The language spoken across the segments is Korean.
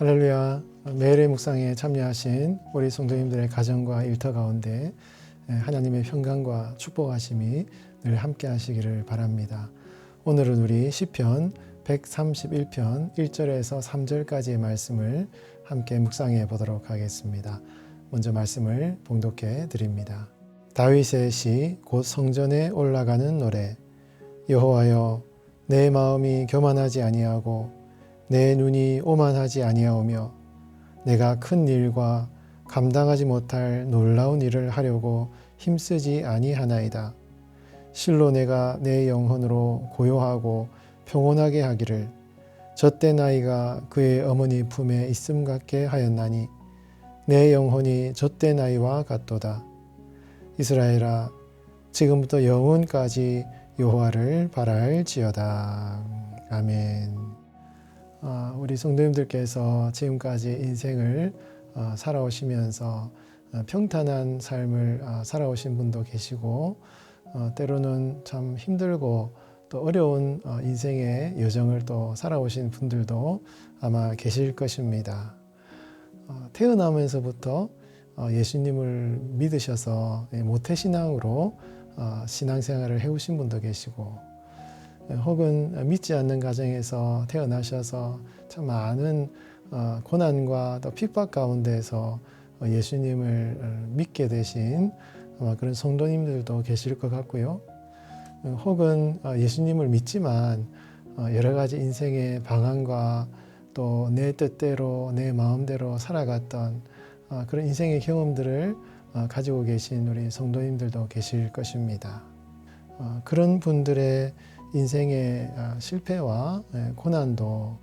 할렐루야. 매일의 묵상에 참여하신 우리 성도님들의 가정과 일터 가운데 하나님의 평강과 축복하심이 늘 함께 하시기를 바랍니다. 오늘은 우리 시편 131편 1절에서 3절까지의 말씀을 함께 묵상해 보도록 하겠습니다. 먼저 말씀을 봉독해 드립니다. 다윗의 시 곧 성전에 올라가는 노래. 여호와여, 내 마음이 교만하지 아니하고 내 눈이 오만하지 아니하오며 내가 큰 일과 감당하지 못할 놀라운 일을 하려고 힘쓰지 아니하나이다. 실로 내가 내 영혼으로 고요하고 평온하게 하기를 젖된 아이가 그의 어머니 품에 있음 같게 하였나니 내 영혼이 젖된 아이와 같도다. 이스라엘아, 지금부터 영원까지 여호와를 바랄지어다. 아멘. 우리 성도님들께서 지금까지 인생을 살아오시면서 평탄한 삶을 살아오신 분도 계시고 때로는 참 힘들고 또 어려운 인생의 여정을 또 살아오신 분들도 아마 계실 것입니다. 태어나면서부터 예수님을 믿으셔서 모태신앙으로 신앙생활을 해오신 분도 계시고 혹은 믿지 않는 가정에서 태어나셔서 참 많은 고난과 또 핍박 가운데서 예수님을 믿게 되신 그런 성도님들도 계실 것 같고요. 혹은 예수님을 믿지만 여러 가지 인생의 방황과 또 내 뜻대로 내 마음대로 살아갔던 그런 인생의 경험들을 가지고 계신 우리 성도님들도 계실 것입니다. 그런 분들의 인생의 실패와 고난도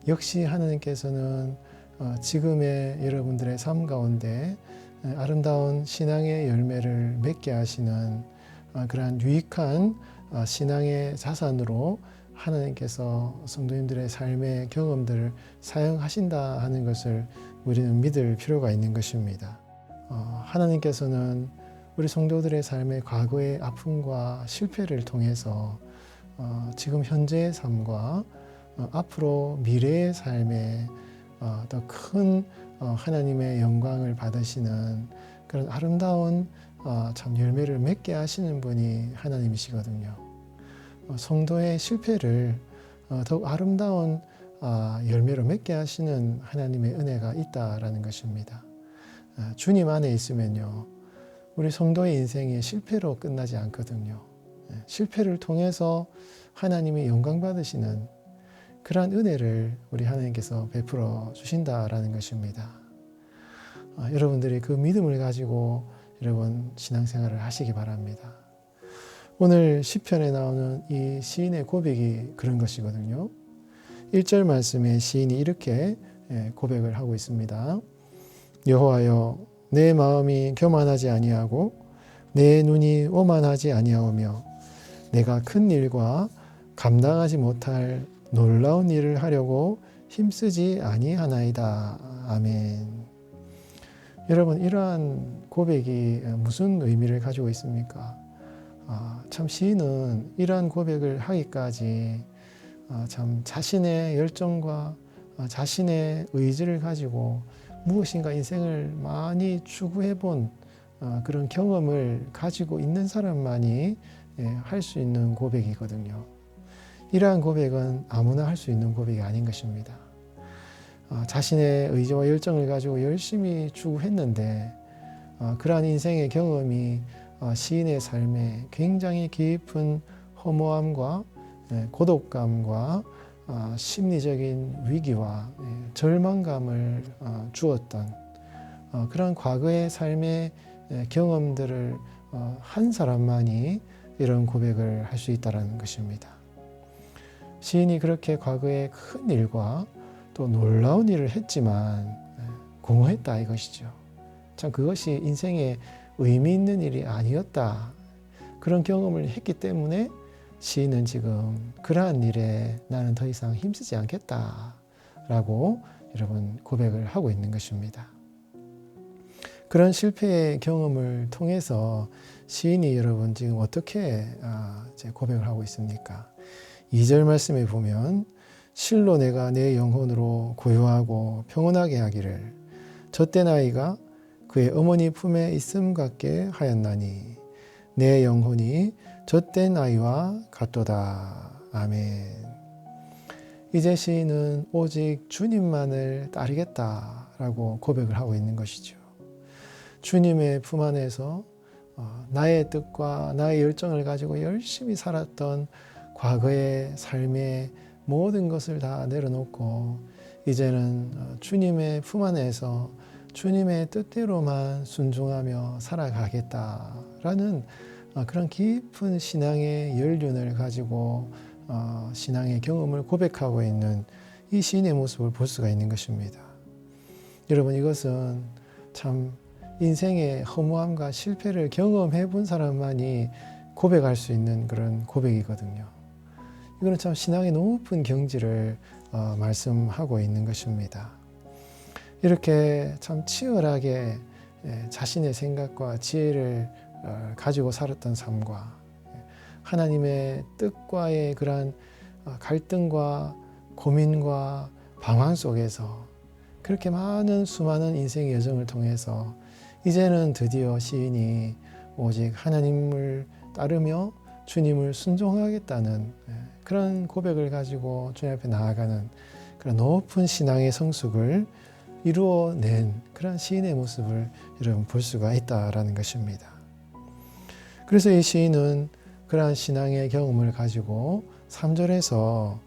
역시 하나님께서는 지금의 여러분들의 삶 가운데 아름다운 신앙의 열매를 맺게 하시는 그러한 유익한 신앙의 자산으로 하나님께서 성도님들의 삶의 경험들을 사용하신다 하는 것을 우리는 믿을 필요가 있는 것입니다. 하나님께서는 우리 성도들의 삶의 과거의 아픔과 실패를 통해서 지금 현재의 삶과 앞으로 미래의 삶에 더 큰 하나님의 영광을 받으시는 그런 아름다운 참 열매를 맺게 하시는 분이 하나님이시거든요. 성도의 실패를 더욱 아름다운 열매로 맺게 하시는 하나님의 은혜가 있다라는 것입니다. 주님 안에 있으면요, 우리 성도의 인생이 실패로 끝나지 않거든요. 실패를 통해서 하나님이 영광 받으시는 그러한 은혜를 우리 하나님께서 베풀어 주신다라는 것입니다. 여러분들이 그 믿음을 가지고 여러분 신앙생활을 하시기 바랍니다. 오늘 시편에 나오는 이 시인의 고백이 그런 것이거든요. 1절 말씀에 시인이 이렇게 고백을 하고 있습니다. 여호와여, 내 마음이 교만하지 아니하고 내 눈이 오만하지 아니하오며 내가 큰 일과 감당하지 못할 놀라운 일을 하려고 힘쓰지 아니하나이다. 아멘. 여러분, 이러한 고백이 무슨 의미를 가지고 있습니까? 참 시인은 이러한 고백을 하기까지 참 자신의 열정과 자신의 의지를 가지고 무엇인가 인생을 많이 추구해 본 그런 경험을 가지고 있는 사람만이 할 수 있는 고백이거든요. 이러한 고백은 아무나 할 수 있는 고백이 아닌 것입니다. 자신의 의지와 열정을 가지고 열심히 추구했는데 그러한 인생의 경험이 시인의 삶에 굉장히 깊은 허무함과 고독감과 심리적인 위기와 절망감을 주었던 그런 과거의 삶의 경험들을 한 사람만이 이런 고백을 할 수 있다는 것입니다. 시인이 그렇게 과거에 큰 일과 또 놀라운 일을 했지만 공허했다 이것이죠. 참 그것이 인생에 의미 있는 일이 아니었다. 그런 경험을 했기 때문에 시인은 지금 그러한 일에 나는 더 이상 힘쓰지 않겠다라고 여러분 고백을 하고 있는 것입니다. 그런 실패의 경험을 통해서 시인이 여러분 지금 어떻게 고백을 하고 있습니까? 2절 말씀에 보면 실로 내가 내 영혼으로 고요하고 평온하게 하기를 젖된 아이가 그의 어머니 품에 있음 같게 하였나니 내 영혼이 젖된 아이와 같도다. 아멘. 이제 시인은 오직 주님만을 따르겠다라고 고백을 하고 있는 것이죠. 주님의 품 안에서 나의 뜻과 나의 열정을 가지고 열심히 살았던 과거의 삶의 모든 것을 다 내려놓고 이제는 주님의 품 안에서 주님의 뜻대로만 순종하며 살아가겠다라는 그런 깊은 신앙의 연륜을 가지고 신앙의 경험을 고백하고 있는 이 시인의 모습을 볼 수가 있는 것입니다. 여러분, 이것은 참 인생의 허무함과 실패를 경험해 본 사람만이 고백할 수 있는 그런 고백이거든요. 이거는 참 신앙의 높은 경지를 말씀하고 있는 것입니다. 이렇게 참 치열하게 자신의 생각과 지혜를 가지고 살았던 삶과 하나님의 뜻과의 그러한 갈등과 고민과 방황 속에서 그렇게 많은 수많은 인생의 여정을 통해서 이제는 드디어 시인이 오직 하나님을 따르며 주님을 순종하겠다는 그런 고백을 가지고 주님 앞에 나아가는 그런 높은 신앙의 성숙을 이루어낸 그런 시인의 모습을 여러분 볼 수가 있다라는 것입니다. 그래서 이 시인은 그러한 신앙의 경험을 가지고 3절에서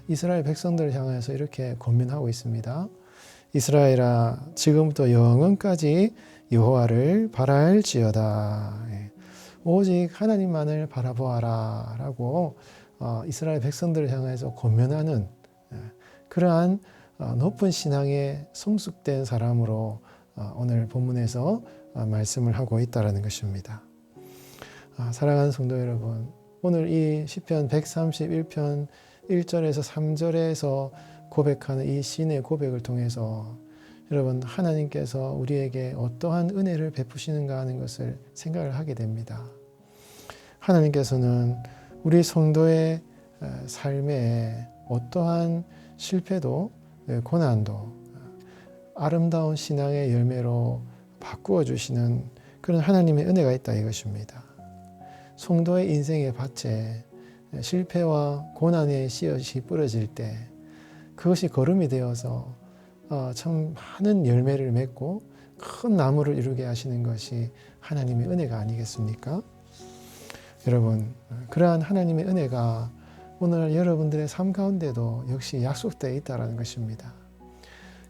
이스라엘 백성들을 향해서 이렇게 권면하고 있습니다. 이스라엘아, 지금부터 영원까지 여호와를 바랄지어다. 오직 하나님만을 바라보아라 라고 이스라엘 백성들을 향해서 권면하는 그러한 높은 신앙에 성숙된 사람으로 오늘 본문에서 말씀을 하고 있다는 것입니다. 사랑하는 성도 여러분, 오늘 이 시편 131편 1절에서 3절에서 고백하는 이 시인의 고백을 통해서 여러분, 하나님께서 우리에게 어떠한 은혜를 베푸시는가 하는 것을 생각을 하게 됩니다. 하나님께서는 우리 성도의 삶에 어떠한 실패도 고난도 아름다운 신앙의 열매로 바꾸어 주시는 그런 하나님의 은혜가 있다 이것입니다. 성도의 인생의 밭에 실패와 고난의 씨앗이 뿌려질 때 그것이 거름이 되어서 참 많은 열매를 맺고 큰 나무를 이루게 하시는 것이 하나님의 은혜가 아니겠습니까? 여러분, 그러한 하나님의 은혜가 오늘 여러분들의 삶 가운데도 역시 약속되어 있다는 것입니다.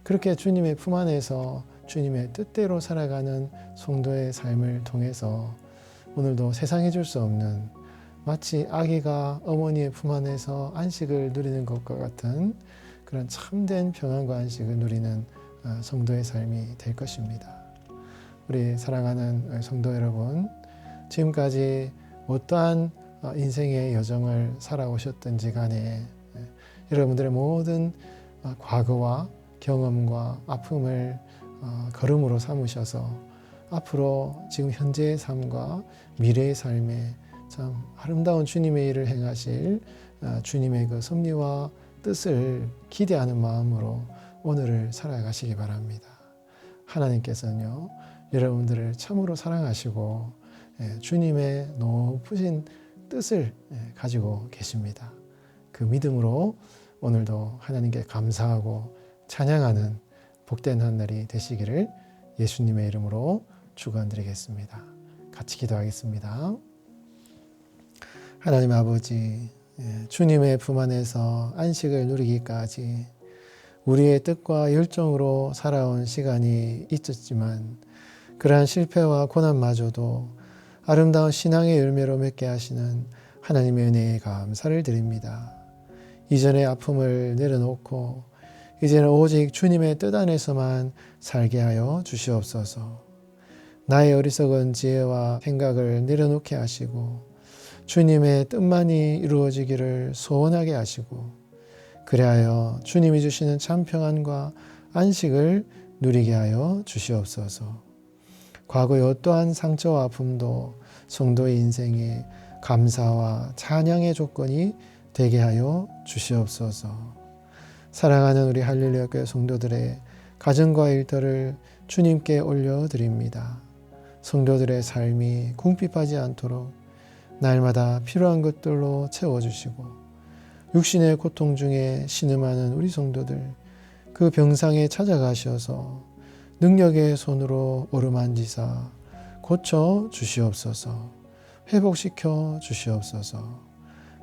그렇게 주님의 품 안에서 주님의 뜻대로 살아가는 성도의 삶을 통해서 오늘도 세상에 줄 수 없는 마치 아기가 어머니의 품 안에서 안식을 누리는 것과 같은 그런 참된 평안과 안식을 누리는 성도의 삶이 될 것입니다. 우리 사랑하는 성도 여러분, 지금까지 어떠한 인생의 여정을 살아오셨든지 간에 여러분들의 모든 과거와 경험과 아픔을 걸음으로 삼으셔서 앞으로 지금 현재의 삶과 미래의 삶에 참 아름다운 주님의 일을 행하실 주님의 그 섭리와 뜻을 기대하는 마음으로 오늘을 살아가시기 바랍니다. 하나님께서는요, 여러분들을 참으로 사랑하시고 주님의 높으신 뜻을 가지고 계십니다. 그 믿음으로 오늘도 하나님께 감사하고 찬양하는 복된 한 날이 되시기를 예수님의 이름으로 축원드리겠습니다. 같이 기도하겠습니다. 하나님 아버지, 주님의 품 안에서 안식을 누리기까지 우리의 뜻과 열정으로 살아온 시간이 있었지만 그러한 실패와 고난마저도 아름다운 신앙의 열매로 맺게 하시는 하나님의 은혜에 감사를 드립니다. 이전의 아픔을 내려놓고 이제는 오직 주님의 뜻 안에서만 살게 하여 주시옵소서. 나의 어리석은 지혜와 생각을 내려놓게 하시고 주님의 뜻만이 이루어지기를 소원하게 하시고 그리하여 주님이 주시는 참 평안과 안식을 누리게 하여 주시옵소서. 과거의 어떠한 상처와 아픔도 성도의 인생에 감사와 찬양의 조건이 되게 하여 주시옵소서. 사랑하는 우리 할렐루야 교회 성도들의 가정과 일터를 주님께 올려드립니다. 성도들의 삶이 궁핍하지 않도록 날마다 필요한 것들로 채워주시고 육신의 고통 중에 신음하는 우리 성도들 그 병상에 찾아가셔서 능력의 손으로 오르만지사 고쳐 주시옵소서. 회복시켜 주시옵소서.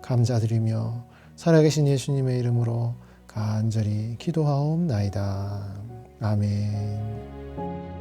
감사드리며 살아계신 예수님의 이름으로 간절히 기도하옵나이다. 아멘.